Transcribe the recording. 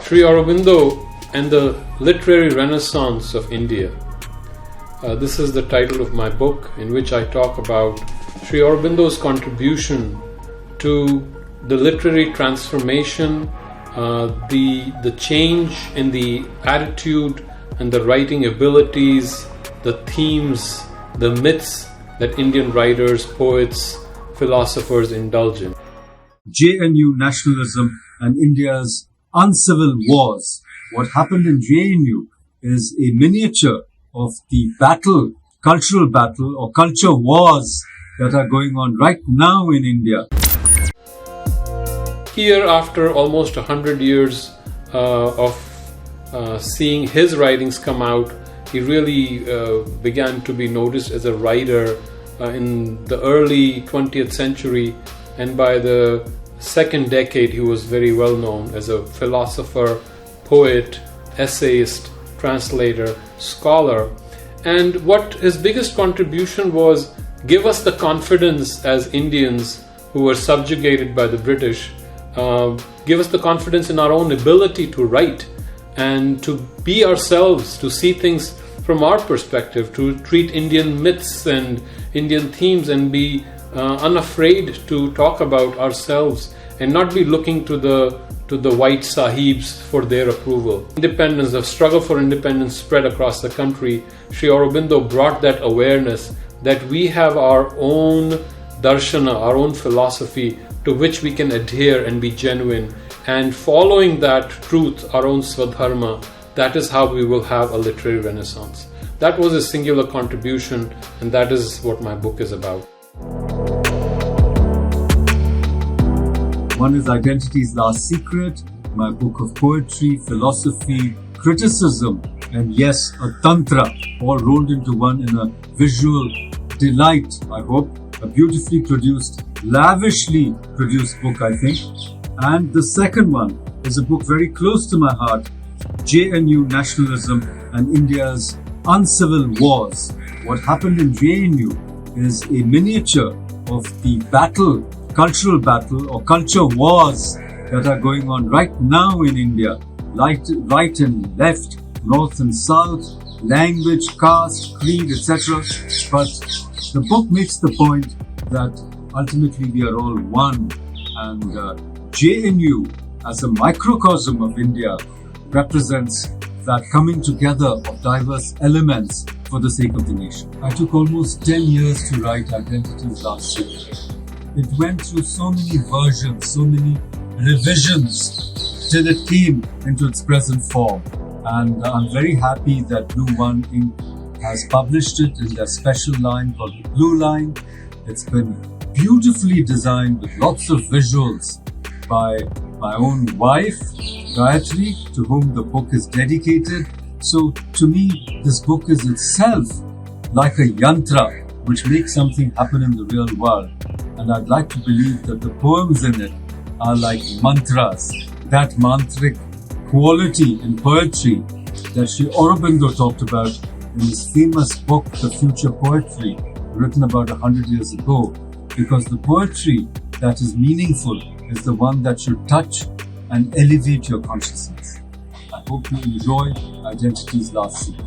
Sri Aurobindo and the Literary Renaissance of India. This is the title of my book, in which I talk about Sri Aurobindo's contribution to the literary transformation, the change in the attitude and the writing abilities, the themes, the myths that Indian writers, poets, philosophers indulge in. JNU nationalism and India's uncivil wars. What happened in JNU is a miniature of the battle, cultural battle or culture wars that are going on right now in India. Here, after almost 100 years of seeing his writings come out, he really began to be noticed as a writer in the early 20th century, and by the second decade he was very well known as a philosopher, poet, essayist, translator, scholar. And what his biggest contribution was, give us the confidence as Indians who were subjugated by the British, give us the confidence in our own ability to write and to be ourselves, to see things from our perspective, to treat Indian myths and Indian themes and be unafraid to talk about ourselves and not be looking to the white sahibs for their approval. Independence, the struggle for independence spread across the country. Sri Aurobindo brought that awareness that we have our own darshana, our own philosophy to which we can adhere and be genuine, and following that truth, our own swadharma, that is how we will have a literary renaissance. That was a singular contribution, and that is what my book is about. One is Identity's Last Secret, my book of poetry, philosophy, criticism, and yes, a tantra, all rolled into one in a visual delight, I hope. A beautifully produced, lavishly produced book, I think. And the second one is a book very close to my heart, JNU Nationalism and India's Uncivil Wars. What happened in JNU is a miniature of the battle, cultural battle or culture wars that are going on right now in India. Right and left, north and south, language, caste, creed, etc. But the book makes the point that ultimately we are all one, and JNU as a microcosm of India represents that coming together of diverse elements for the sake of the nation. I took almost 10 years to write Identity's Last Secret. It went through so many versions, so many revisions till it came into its present form. And I'm very happy that Blue One Inc. has published it in their special line called the Blue Line. It's been beautifully designed with lots of visuals by my own wife, Gayatri, to whom the book is dedicated. So to me, this book is itself like a yantra which makes something happen in the real world. And I'd like to believe that the poems in it are like mantras, that mantric quality in poetry that Sri Aurobindo talked about in his famous book, The Future Poetry, written about 100 years ago, because the poetry that is meaningful is the one that should touch and elevate your consciousness. I hope you enjoy Identity's Last Secret.